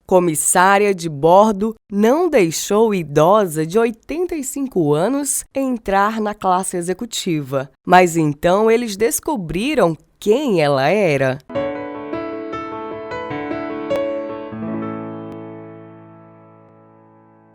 Comissária de bordo não deixou idosa de 85 anos entrar na classe executiva, mas então eles descobriram quem ela era.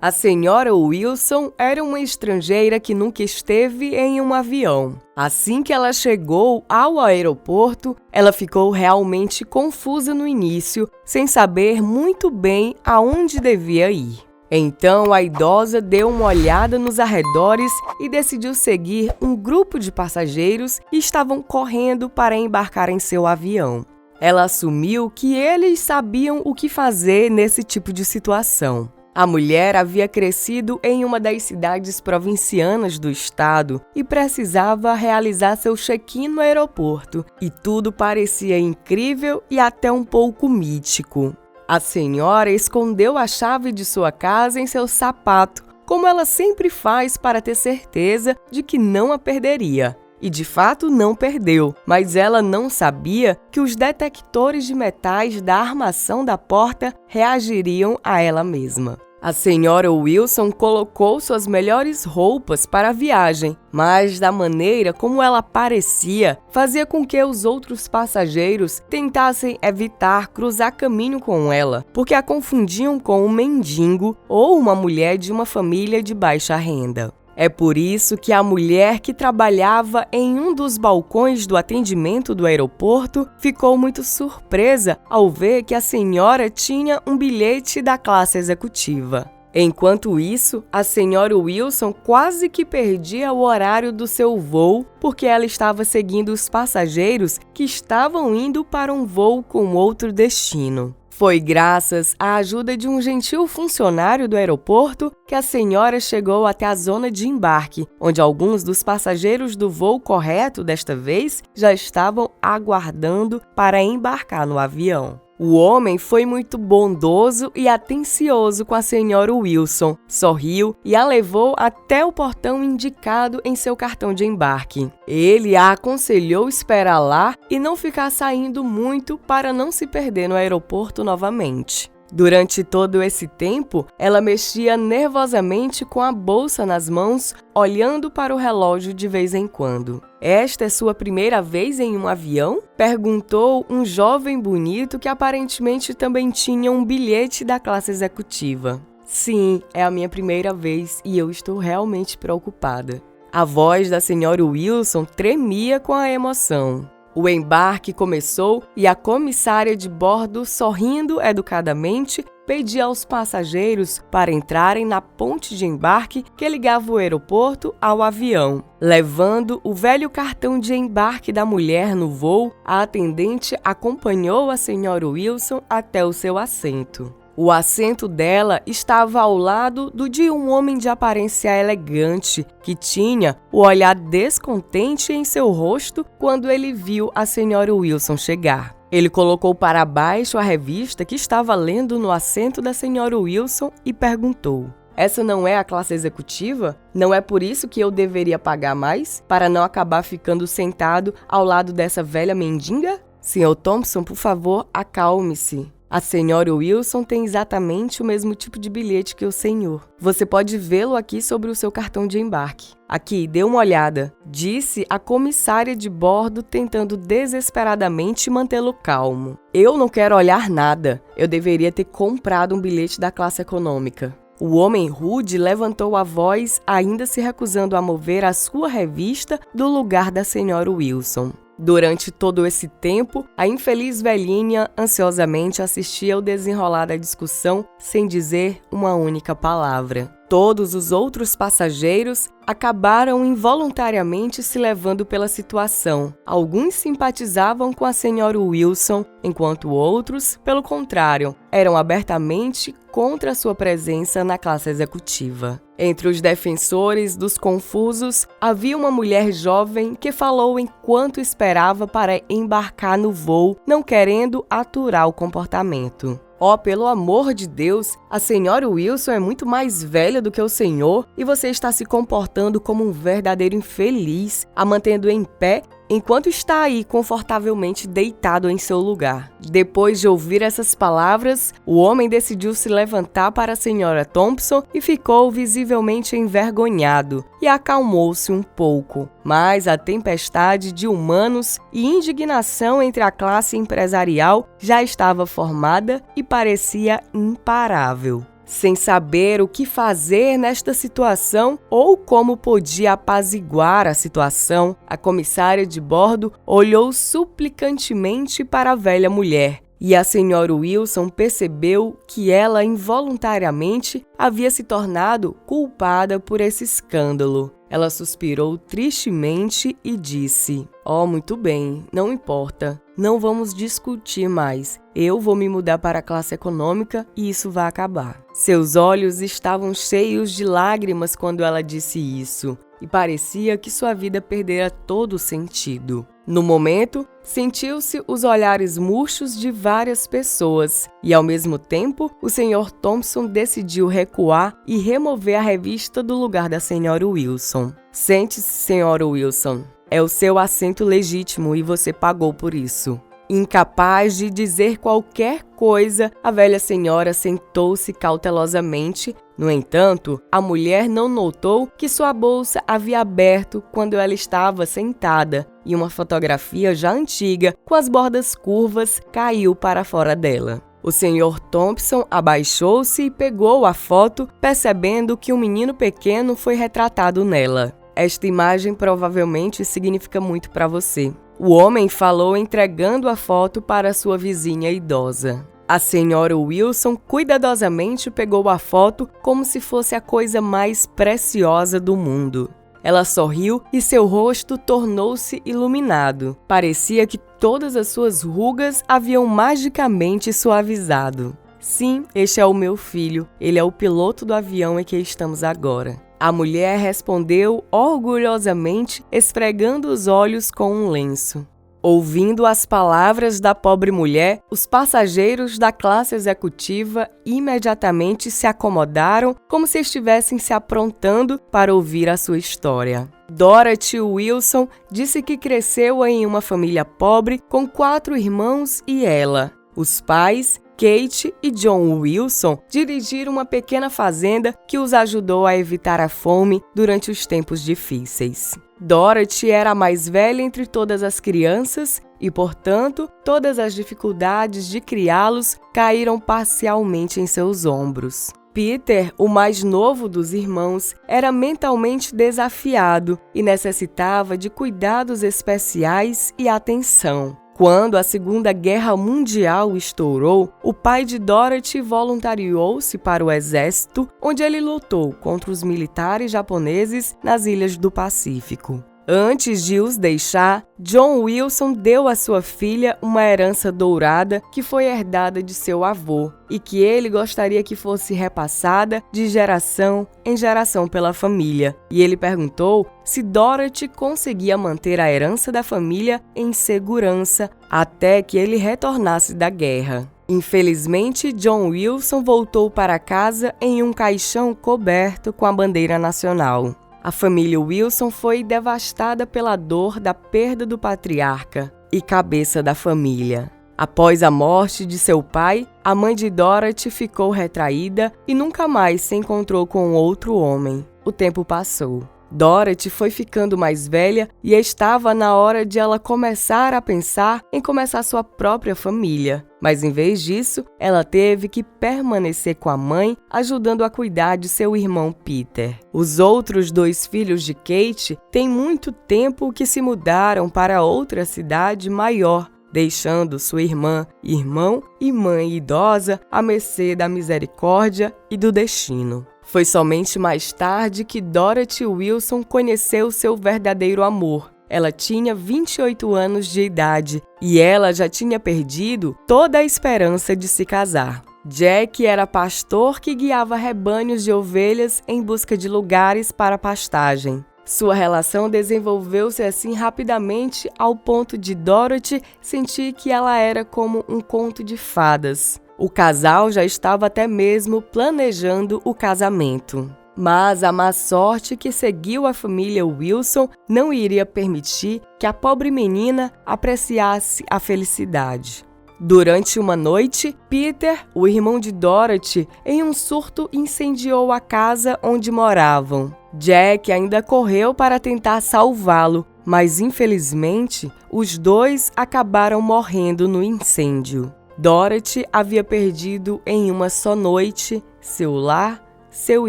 A senhora Wilson era uma estrangeira que nunca esteve em um avião. Assim que ela chegou ao aeroporto, ela ficou realmente confusa no início, sem saber muito bem aonde devia ir. Então, a idosa deu uma olhada nos arredores e decidiu seguir um grupo de passageiros que estavam correndo para embarcar em seu avião. Ela assumiu que eles sabiam o que fazer nesse tipo de situação. A mulher havia crescido em uma das cidades provincianas do estado e precisava realizar seu check-in no aeroporto, e tudo parecia incrível e até um pouco mítico. A senhora escondeu a chave de sua casa em seu sapato, como ela sempre faz para ter certeza de que não a perderia. E de fato não perdeu, mas ela não sabia que os detectores de metais da armação da porta reagiriam a ela mesma. A senhora Wilson colocou suas melhores roupas para a viagem, mas da maneira como ela parecia, fazia com que os outros passageiros tentassem evitar cruzar caminho com ela, porque a confundiam com um mendigo ou uma mulher de uma família de baixa renda. É por isso que a mulher que trabalhava em um dos balcões do atendimento do aeroporto ficou muito surpresa ao ver que a senhora tinha um bilhete da classe executiva. Enquanto isso, a senhora Wilson quase que perdia o horário do seu voo porque ela estava seguindo os passageiros que estavam indo para um voo com outro destino. Foi graças à ajuda de um gentil funcionário do aeroporto que a senhora chegou até a zona de embarque, onde alguns dos passageiros do voo correto desta vez já estavam aguardando para embarcar no avião. O homem foi muito bondoso e atencioso com a senhora Wilson, sorriu e a levou até o portão indicado em seu cartão de embarque. Ele a aconselhou esperar lá e não ficar saindo muito para não se perder no aeroporto novamente. Durante todo esse tempo, ela mexia nervosamente com a bolsa nas mãos, olhando para o relógio de vez em quando. "Esta é sua primeira vez em um avião?" perguntou um jovem bonito que aparentemente também tinha um bilhete da classe executiva. "Sim, é a minha primeira vez e eu estou realmente preocupada." A voz da senhora Wilson tremia com a emoção. O embarque começou e a comissária de bordo, sorrindo educadamente, pedia aos passageiros para entrarem na ponte de embarque que ligava o aeroporto ao avião. Levando o velho cartão de embarque da mulher no voo, a atendente acompanhou a senhora Wilson até o seu assento. O assento dela estava ao lado do de um homem de aparência elegante, que tinha o olhar descontente em seu rosto quando ele viu a senhora Wilson chegar. Ele colocou para baixo a revista que estava lendo no assento da senhora Wilson e perguntou: "Essa não é a classe executiva? Não é por isso que eu deveria pagar mais, para não acabar ficando sentado ao lado dessa velha mendiga? Sr. Thompson, por favor, acalme-se. A senhora Wilson tem exatamente o mesmo tipo de bilhete que o senhor. Você pode vê-lo aqui sobre o seu cartão de embarque. Aqui, dê uma olhada", disse a comissária de bordo, tentando desesperadamente mantê-lo calmo. "Eu não quero olhar nada. Eu deveria ter comprado um bilhete da classe econômica." O homem rude levantou a voz, ainda se recusando a mover a sua revista do lugar da senhora Wilson. Durante todo esse tempo, a infeliz velhinha ansiosamente assistia ao desenrolar da discussão sem dizer uma única palavra. Todos os outros passageiros acabaram involuntariamente se levando pela situação. Alguns simpatizavam com a senhora Wilson, enquanto outros, pelo contrário, eram abertamente contra sua presença na classe executiva. Entre os defensores dos confusos, havia uma mulher jovem que falou enquanto esperava para embarcar no voo, não querendo aturar o comportamento. "Oh, pelo amor de Deus, a senhora Wilson é muito mais velha do que o senhor e você está se comportando como um verdadeiro infeliz, a mantendo em pé enquanto está aí confortavelmente deitado em seu lugar. Depois de ouvir essas palavras, o homem decidiu se levantar para a senhora Thompson e ficou visivelmente envergonhado e acalmou-se um pouco. Mas a tempestade de humanos e indignação entre a classe empresarial já estava formada e parecia imparável. Sem saber o que fazer nesta situação ou como podia apaziguar a situação, a comissária de bordo olhou suplicantemente para a velha mulher. E a senhora Wilson percebeu que ela involuntariamente havia se tornado culpada por esse escândalo. Ela suspirou tristemente e disse: "Oh, muito bem, não importa. Não vamos discutir mais. Eu vou me mudar para a classe econômica e isso vai acabar." Seus olhos estavam cheios de lágrimas quando ela disse isso, e parecia que sua vida perdera todo o sentido. No momento, sentiu-se os olhares murchos de várias pessoas e, ao mesmo tempo, o Sr. Thompson decidiu recuar e remover a revista do lugar da Sra. Wilson. "Sente-se, Sra. Wilson. É o seu assento legítimo e você pagou por isso." Incapaz de dizer qualquer coisa, a velha senhora sentou-se cautelosamente. No entanto, a mulher não notou que sua bolsa havia aberto quando ela estava sentada e uma fotografia já antiga, com as bordas curvas, caiu para fora dela. O Sr. Thompson abaixou-se e pegou a foto, percebendo que um menino pequeno foi retratado nela. "Esta imagem provavelmente significa muito para você." O homem falou entregando a foto para sua vizinha idosa. A senhora Wilson cuidadosamente pegou a foto como se fosse a coisa mais preciosa do mundo. Ela sorriu e seu rosto tornou-se iluminado. Parecia que todas as suas rugas haviam magicamente suavizado. "Sim, este é o meu filho. Ele é o piloto do avião em que estamos agora." A mulher respondeu orgulhosamente, esfregando os olhos com um lenço. Ouvindo as palavras da pobre mulher, os passageiros da classe executiva imediatamente se acomodaram como se estivessem se aprontando para ouvir a sua história. Dorothy Wilson disse que cresceu em uma família pobre com 4 irmãos e ela. Os pais, Kate e John Wilson, dirigiram uma pequena fazenda que os ajudou a evitar a fome durante os tempos difíceis. Dorothy era a mais velha entre todas as crianças e, portanto, todas as dificuldades de criá-los caíram parcialmente em seus ombros. Peter, o mais novo dos irmãos, era mentalmente desafiado e necessitava de cuidados especiais e atenção. Quando a Segunda Guerra Mundial estourou, o pai de Dorothy voluntariou-se para o exército, onde ele lutou contra os militares japoneses nas ilhas do Pacífico. Antes de os deixar, John Wilson deu à sua filha uma herança dourada que foi herdada de seu avô e que ele gostaria que fosse repassada de geração em geração pela família. E ele perguntou se Dorothy conseguia manter a herança da família em segurança até que ele retornasse da guerra. Infelizmente, John Wilson voltou para casa em um caixão coberto com a bandeira nacional. A família Wilson foi devastada pela dor da perda do patriarca e cabeça da família. Após a morte de seu pai, a mãe de Dorothy ficou retraída e nunca mais se encontrou com outro homem. O tempo passou. Dorothy foi ficando mais velha e estava na hora de ela começar a pensar em começar sua própria família. Mas em vez disso, ela teve que permanecer com a mãe, ajudando a cuidar de seu irmão Peter. Os outros 2 filhos de Kate têm muito tempo que se mudaram para outra cidade maior, deixando sua irmã, irmão e mãe idosa à mercê da misericórdia e do destino. Foi somente mais tarde que Dorothy Wilson conheceu seu verdadeiro amor. Ela tinha 28 anos de idade e ela já tinha perdido toda a esperança de se casar. Jack era pastor que guiava rebanhos de ovelhas em busca de lugares para pastagem. Sua relação desenvolveu-se assim rapidamente ao ponto de Dorothy sentir que ela era como um conto de fadas. O casal já estava até mesmo planejando o casamento. Mas a má sorte que seguiu a família Wilson não iria permitir que a pobre menina apreciasse a felicidade. Durante uma noite, Peter, o irmão de Dorothy, em um surto incendiou a casa onde moravam. Jack ainda correu para tentar salvá-lo, mas infelizmente os dois acabaram morrendo no incêndio. Dorothy havia perdido em uma só noite seu lar, seu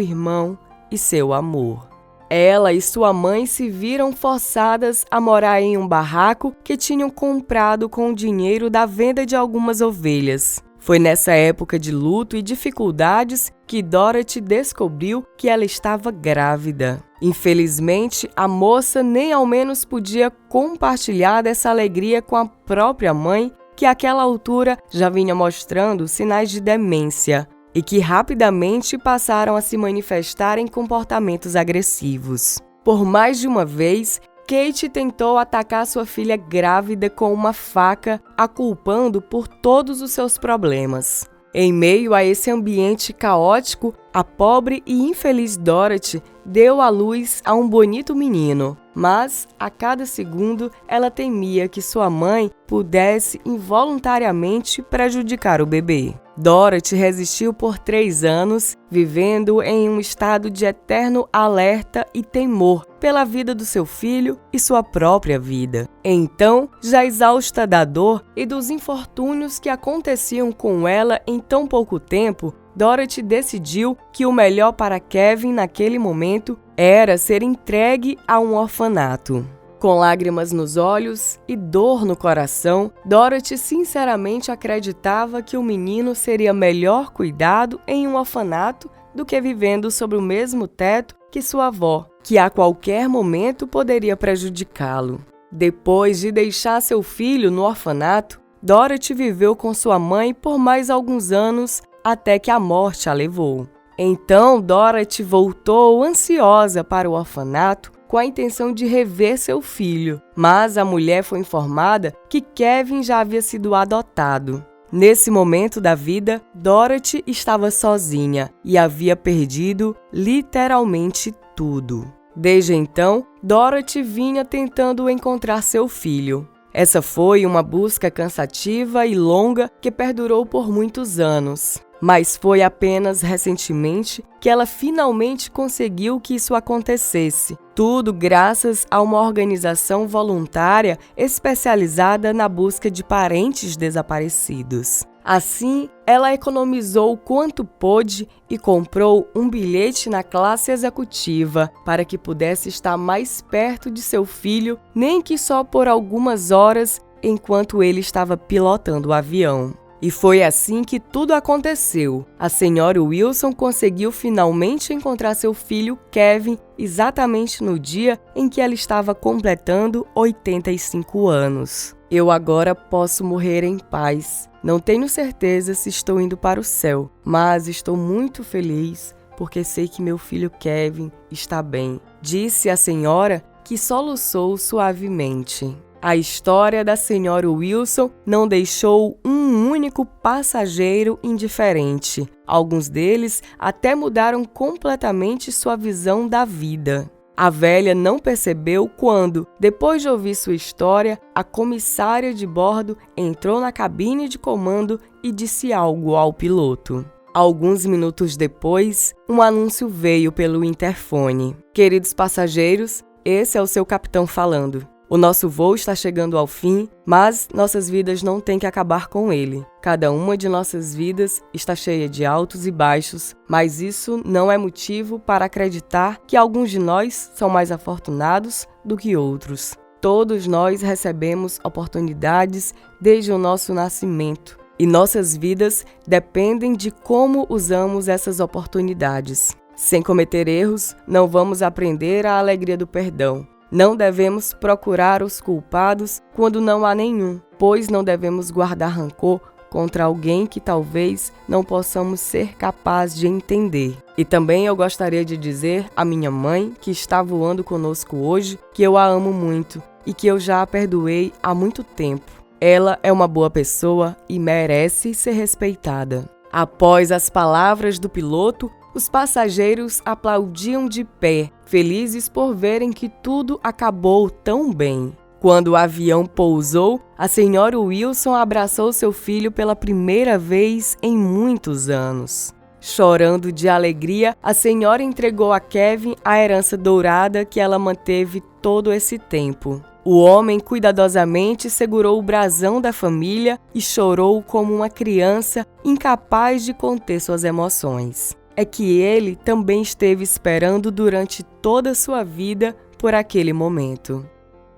irmão e seu amor. Ela e sua mãe se viram forçadas a morar em um barraco que tinham comprado com o dinheiro da venda de algumas ovelhas. Foi nessa época de luto e dificuldades que Dorothy descobriu que ela estava grávida. Infelizmente, a moça nem ao menos podia compartilhar dessa alegria com a própria mãe, que àquela altura já vinha mostrando sinais de demência e que rapidamente passaram a se manifestar em comportamentos agressivos. Por mais de uma vez, Kate tentou atacar sua filha grávida com uma faca, a culpando por todos os seus problemas. Em meio a esse ambiente caótico, a pobre e infeliz Dorothy deu à luz a um bonito menino, mas a cada segundo ela temia que sua mãe pudesse involuntariamente prejudicar o bebê. Dorothy resistiu por 3 anos, vivendo em um estado de eterno alerta e temor pela vida do seu filho e sua própria vida. Então, já exausta da dor e dos infortúnios que aconteciam com ela em tão pouco tempo, Dorothy decidiu que o melhor para Kevin naquele momento era ser entregue a um orfanato. Com lágrimas nos olhos e dor no coração, Dorothy sinceramente acreditava que o menino seria melhor cuidado em um orfanato do que vivendo sob o mesmo teto que sua avó, que a qualquer momento poderia prejudicá-lo. Depois de deixar seu filho no orfanato, Dorothy viveu com sua mãe por mais alguns anos até que a morte a levou. Então, Dorothy voltou ansiosa para o orfanato com a intenção de rever seu filho, mas a mulher foi informada que Kevin já havia sido adotado. Nesse momento da vida, Dorothy estava sozinha e havia perdido literalmente tudo. Desde então, Dorothy vinha tentando encontrar seu filho. Essa foi uma busca cansativa e longa que perdurou por muitos anos. Mas foi apenas recentemente que ela finalmente conseguiu que isso acontecesse. Tudo graças a uma organização voluntária especializada na busca de parentes desaparecidos. Assim, ela economizou o quanto pôde e comprou um bilhete na classe executiva para que pudesse estar mais perto de seu filho, nem que só por algumas horas, enquanto ele estava pilotando o avião. E foi assim que tudo aconteceu. A senhora Wilson conseguiu finalmente encontrar seu filho Kevin exatamente no dia em que ela estava completando 85 anos. Eu agora posso morrer em paz. Não tenho certeza se estou indo para o céu, mas estou muito feliz porque sei que meu filho Kevin está bem, disse a senhora, que soluçou suavemente. A história da senhora Wilson não deixou um único passageiro indiferente. Alguns deles até mudaram completamente sua visão da vida. A velha não percebeu quando, depois de ouvir sua história, a comissária de bordo entrou na cabine de comando e disse algo ao piloto. Alguns minutos depois, um anúncio veio pelo interfone. Queridos passageiros, esse é o seu capitão falando. O nosso voo está chegando ao fim, mas nossas vidas não têm que acabar com ele. Cada uma de nossas vidas está cheia de altos e baixos, mas isso não é motivo para acreditar que alguns de nós são mais afortunados do que outros. Todos nós recebemos oportunidades desde o nosso nascimento, e nossas vidas dependem de como usamos essas oportunidades. Sem cometer erros, não vamos aprender a alegria do perdão. Não devemos procurar os culpados quando não há nenhum, pois não devemos guardar rancor contra alguém que talvez não possamos ser capazes de entender. E também eu gostaria de dizer à minha mãe, que está voando conosco hoje, que eu a amo muito e que eu já a perdoei há muito tempo. Ela é uma boa pessoa e merece ser respeitada. Após as palavras do piloto, Os passageiros aplaudiam de pé, felizes por verem que tudo acabou tão bem. Quando o avião pousou, a senhora Wilson abraçou seu filho pela primeira vez em muitos anos. Chorando de alegria, a senhora entregou a Kevin a herança dourada que ela manteve todo esse tempo. O homem cuidadosamente segurou o brasão da família e chorou como uma criança incapaz de conter suas emoções. É que ele também esteve esperando durante toda a sua vida por aquele momento.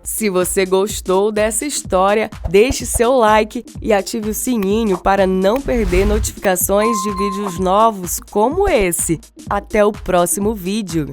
Se você gostou dessa história, deixe seu like e ative o sininho para não perder notificações de vídeos novos como esse. Até o próximo vídeo!